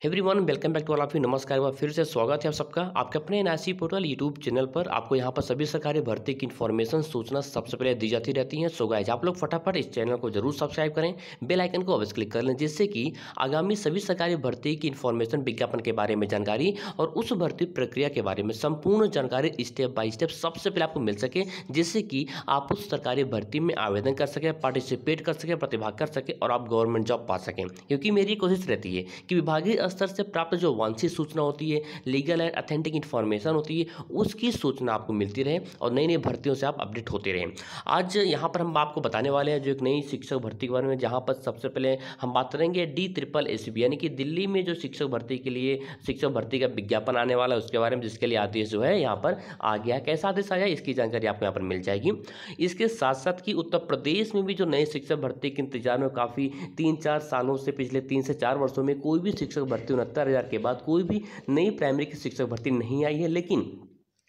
Everyone welcome back to all of you. नमस्कार, एक फिर से स्वागत है आप सबका आपके अपने एनआईसी पोर्टल यूट्यूब चैनल पर। आपको यहाँ पर सभी सरकारी भर्ती की इन्फॉर्मेशन सूचना सबसे पहले दी जाती रहती है। सो गाइस, आप लोग फटाफट इस चैनल को जरूर सब्सक्राइब करें, बेल आइकन को अवश्य क्लिक कर लें, जिससे कि आगामी सभी सरकारी भर्ती की इन्फॉर्मेशन, विज्ञापन के बारे में जानकारी और उस भर्ती प्रक्रिया के बारे में संपूर्ण जानकारी स्टेप बाय स्टेप सबसे पहले आपको मिल सके, जिससे कि आप उस सरकारी भर्ती में आवेदन कर सकें, पार्टिसिपेट कर सकें, प्रतिभाग कर सकें और आप गवर्नमेंट जॉब पा सकें। क्योंकि मेरी कोशिश रहती है कि विभागीय स्तर से प्राप्त जो वांछित सूचना होती है, लीगल एंड अथेंटिक इन्फॉर्मेशन होती है, उसकी सूचना आपको मिलती रहे और नई नई भर्तियों से आप अपडेट होते रहें। आज यहाँ पर हम आपको बताने वाले हैं जो एक नई शिक्षक भर्ती के बारे में, जहाँ पर सबसे पहले हम बात करेंगे DSSB यानी कि दिल्ली में जो शिक्षक भर्ती के लिए शिक्षक भर्ती का विज्ञापन आने वाला है उसके बारे में, जिसके लिए आदेश जो है यहाँ पर आ गया। कैसा आदेश आया इसकी जानकारी आपको यहाँ पर मिल जाएगी। इसके साथ साथ कि उत्तर प्रदेश में भी जो नए शिक्षक भर्ती के इंतजार में काफ़ी 3-4 सालों से, पिछले 3 से 4 वर्षों में कोई भी शिक्षक भर्ती 69,000 के बाद कोई भी नई प्राइमरी की शिक्षक भर्ती नहीं आई है। लेकिन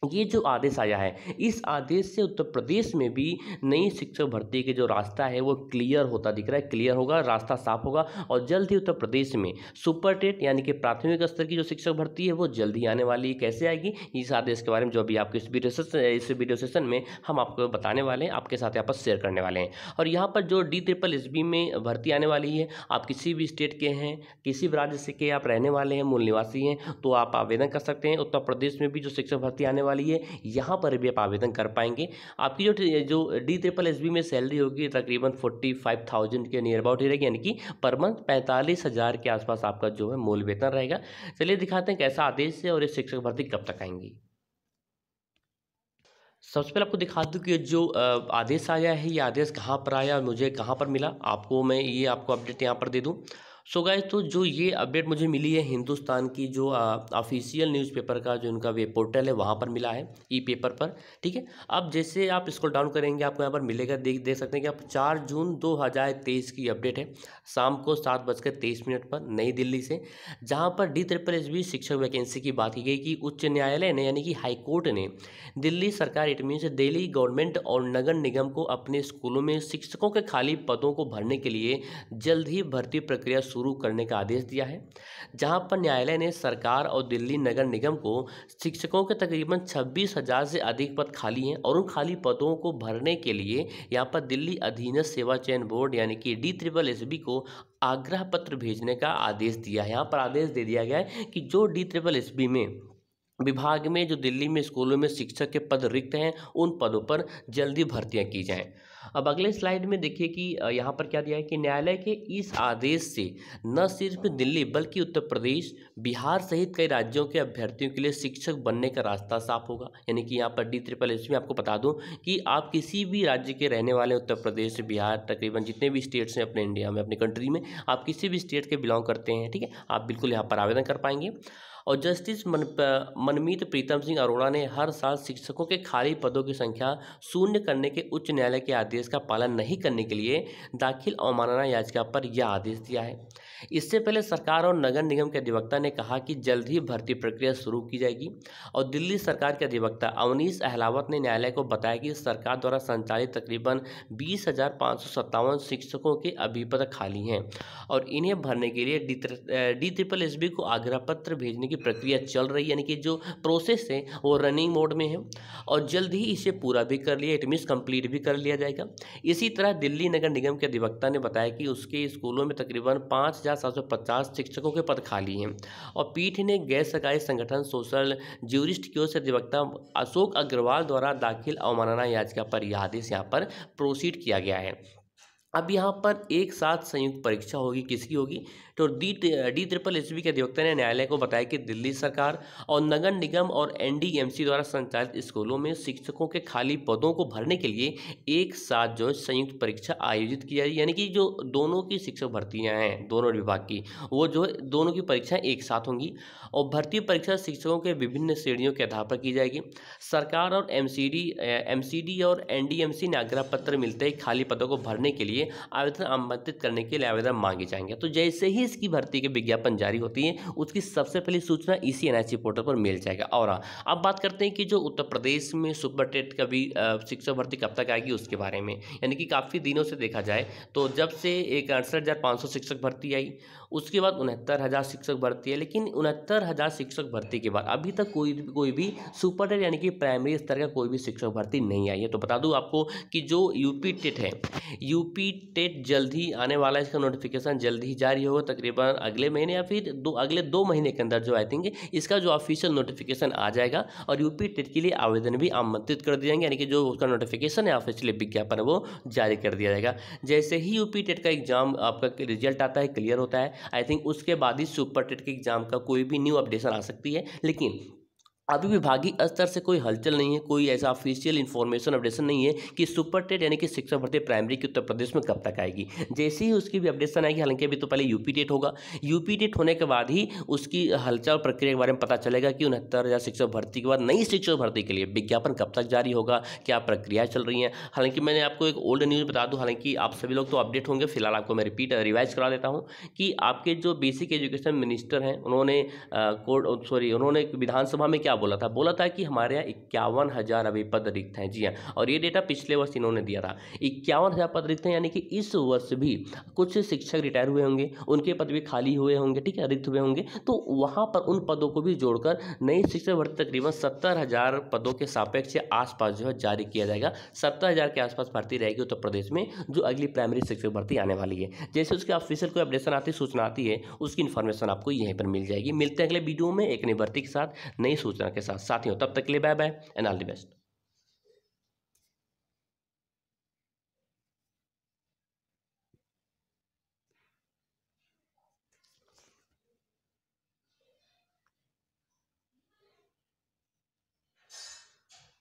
ये जो आदेश आया है, इस आदेश से उत्तर प्रदेश में भी नई शिक्षक भर्ती के जो रास्ता है वो क्लियर होता दिख रहा है, क्लियर होगा, रास्ता साफ होगा और जल्द ही उत्तर प्रदेश में सुपर टेट यानी कि प्राथमिक स्तर की जो शिक्षक भर्ती है वो जल्द ही आने वाली है। कैसे आएगी इस आदेश के बारे में जो अभी आपको इस वीडियो सेशन में हम आपको बताने वाले हैं, आपके साथ यहाँ पर शेयर करने वाले हैं। और यहाँ पर जो DSSB में भर्ती आने वाली है, आप किसी भी स्टेट के हैं, किसी भी राज्य से के आप रहने वाले हैं, मूल निवासी हैं, तो आप आवेदन कर सकते हैं। उत्तर प्रदेश में भी जो शिक्षक भर्ती आने वाली है यहाँ पर भी आप आवेदन कर पाएंगे। आपकी जो DSSB में सैलरी होगी तकरीबन 45,000 के नियर अबाउट ही रहेगी, यानी कि पर मंथ 45,000 के आसपास आपका जो है मूल वेतन रहेगा। चलिए दिखाते हैं कैसा आदेश है और ये शिक्षक भर्ती कब तक आएंगी। सबसे पहले आपको दिखा दूं कि जो आदेश आया है, ये आदेश कहाँ पर आया, मुझे कहाँ पर मिला, आपको मैं ये आपको अपडेट यहाँ पर दे दूं। सो गाइस, तो जो ये अपडेट मुझे मिली है हिंदुस्तान की जो ऑफिशियल न्यूज़पेपर का जो उनका वेब पोर्टल है वहाँ पर मिला है, ई पेपर पर। ठीक है, अब जैसे आप स्क्रॉल डाउन करेंगे आपको यहाँ पर मिलेगा, देख सकते हैं कि आप 4 जून 2023 की अपडेट है, शाम को 7:23 पर नई दिल्ली से, जहाँ पर DSSB शिक्षक वैकेंसी की बात की गई कि उच्च न्यायालय ने यानी कि हाईकोर्ट ने दिल्ली सरकार, इट मीन्स दिल्ली गवर्नमेंट और नगर निगम को अपने स्कूलों में शिक्षकों के खाली पदों को भरने के लिए जल्द ही भर्ती प्रक्रिया शुरू करने का आदेश दिया है। जहां पर न्यायालय ने सरकार और दिल्ली नगर निगम को शिक्षकों के तकरीबन 26,000 से अधिक पद खाली हैं और उन खाली पदों को भरने के लिए यहां पर दिल्ली अधीनस्थ सेवा चयन बोर्ड यानी कि DSSB को आग्रह पत्र भेजने का आदेश दिया है। यहाँ पर आदेश दे दिया गया है कि जो DSSB में विभाग में जो दिल्ली में स्कूलों में शिक्षक के पद रिक्त हैं, उन पदों पर जल्दी भर्तियां की जाएं। अब अगले स्लाइड में देखिए कि यहाँ पर क्या दिया है कि न्यायालय के इस आदेश से न सिर्फ दिल्ली बल्कि उत्तर प्रदेश, बिहार सहित कई राज्यों के अभ्यर्थियों के लिए शिक्षक बनने का रास्ता साफ होगा। यानी कि यहाँ पर DSSB में आपको बता दूं कि आप किसी भी राज्य के रहने वाले, उत्तर प्रदेश, बिहार, तकरीबन जितने भी स्टेट्स हैं अपने इंडिया में, अपनी कंट्री में, आप किसी भी स्टेट के बिलोंग करते हैं, ठीक है, आप बिल्कुल यहाँ पर आवेदन कर पाएंगे। और जस्टिस मनमीत प्रीतम सिंह अरोड़ा ने हर साल शिक्षकों के खाली पदों की संख्या शून्य करने के उच्च न्यायालय के आदेश का पालन नहीं करने के लिए दाखिल अवमानना याचिका पर यह आदेश दिया है। इससे पहले सरकार और नगर निगम के अधिवक्ता ने कहा कि जल्द ही भर्ती प्रक्रिया शुरू की जाएगी। और दिल्ली सरकार के अधिवक्ता अवनीश अहलावत ने न्यायालय को बताया कि सरकार द्वारा संचालित तकरीबन 20,557 शिक्षकों के अभी पद खाली हैं और इन्हें भरने के लिए DSSB को आग्रह पत्र भेजने की प्रक्रिया चल रही है, यानी कि जो प्रोसेस है वो रनिंग मोड में है और जल्द ही इसे पूरा भी कर लिया, इट मीन्स कंप्लीट भी कर लिया जाएगा। इसी तरह दिल्ली नगर निगम के अधिवक्ता ने बताया कि उसके स्कूलों में तकरीबन 5,750 शिक्षकों के पद खाली हैं और पीठ ने गैर सरकारी संगठन सोशल ज्यूरिस्ट की ओर से अधिवक्ता अशोक अग्रवाल द्वारा दाखिल अवमानना याचिका पर यह आदेश यहाँ पर प्रोसीड किया गया है। अब यहाँ पर एक साथ संयुक्त परीक्षा होगी, किसकी होगी, तो DSSB के अधिवक्ता ने न्यायालय को बताया कि दिल्ली सरकार और नगर निगम और NDMC द्वारा संचालित स्कूलों में शिक्षकों के खाली पदों को भरने के लिए एक साथ जो संयुक्त परीक्षा आयोजित की जाएगी, यानी कि जो दोनों की शिक्षक भर्तियां हैं दोनों विभाग की, वो जो दोनों की परीक्षाएं एक साथ होंगी और भर्ती परीक्षा शिक्षकों के विभिन्न श्रेणियों के आधार पर की जाएगी। सरकार और MCD और NDMC ने आग्रह पत्र मिलते ही खाली पदों को भरने के लिए आवेदन आमंत्रित करने के लिए आवेदन मांगे जाएंगे। तो जैसे ही इसकी भर्ती के विज्ञापन जारी होती है उसकी सबसे पहली सूचना इसी NIC पोर्टल पर मिल जाएगा। और अब बात करते हैं कि जो उत्तर प्रदेश में सुपर टेट का भी शिक्षक भर्ती कब तक आएगी उसके बारे में। यानी कि काफ़ी दिनों से देखा जाए तो जब से एक 68,500 शिक्षक भर्ती आई उसके बाद 69,000 शिक्षक भर्ती है। लेकिन 69,000 शिक्षक भर्ती के बाद अभी तक कोई भी सुपर टेट यानी कि प्राइमरी स्तर का कोई भी शिक्षक भर्ती नहीं आई है। तो बता दूं आपको कि जो यूपी टेट है, यूपी टेट जल्द ही आने वाला है। इसका नोटिफिकेशन जल्द ही जारी होगा, तकरीबन अगले महीने या फिर अगले 2 महीने के अंदर जो आई थिंक इसका जो ऑफिशियल नोटिफिकेशन आ जाएगा और यूपी टेट के लिए आवेदन भी आमंत्रित कर दिए जाएंगे, यानी कि जो उसका नोटिफिकेशन है ऑफिशियली विज्ञापन वो जारी कर दिया जाएगा। जैसे ही यूपी टेट का एग्जाम आपका रिजल्ट आता है, क्लियर होता है, आई थिंक उसके बाद ही सुपर टेट के एग्जाम का कोई भी न्यू अपडेशन आ सकती है। लेकिन अभी विभागीय स्तर से कोई हलचल नहीं है, कोई ऐसा ऑफिशियल इन्फॉर्मेशन अपडेशन नहीं है कि सुपर टेट यानी कि शिक्षक भर्ती प्राइमरी की उत्तर प्रदेश में कब तक आएगी। जैसे ही उसकी भी अपडेशन आएगी, हालांकि अभी तो पहले यूपी टेट होगा, यूपी टेट होने के बाद ही उसकी हलचल प्रक्रिया के बारे में पता चलेगा कि 69,000 शिक्षक भर्ती के बाद नई शिक्षक भर्ती के लिए विज्ञापन कब तक जारी होगा, क्या प्रक्रिया चल रही है। हालांकि मैंने आपको एक ओल्ड न्यूज़ बता दूँ, हालांकि आप सभी लोग तो अपडेट होंगे, फिलहाल आपको मैं रिवाइज करा देता हूँ कि आपके जो बेसिक एजुकेशन मिनिस्टर हैं उन्होंने उन्होंने विधानसभा में क्या बोला था कि हमारे यहाँ 51,000 अभी पद रिक्त हैं। जी हाँ, और ये डेटा पिछले वर्ष इन्होंने दिया था, 51,000 पद रिक्त हैं, यानी कि इस वर्ष भी कुछ शिक्षक रिटायर हुए होंगे, उनके पद भी खाली हुए होंगे, ठीक है, रिक्त हुए होंगे। तो वहाँ पर उन पदों को भी जोड़कर नई शिक्षक भर्ती तकरीबन 70,000 पदों के सापेक्ष आसपास जो है जारी किया जाएगा। 70,000 के आसपास भर्ती रहेगी उत्तर प्रदेश में, जो अगली प्राइमरी शिक्षक भर्ती आने वाली है। जैसे उसके ऑफिशियल कोई अपडेशन आती, सूचना आती है, उसकी इन्फॉर्मेशन आपको यहीं पर मिल जाएगी। मिलते हैं अगले वीडियो में एक नई भर्ती के साथ, नई सूचना के साथ। साथियों, तब तक के लिए bye bye and all the best.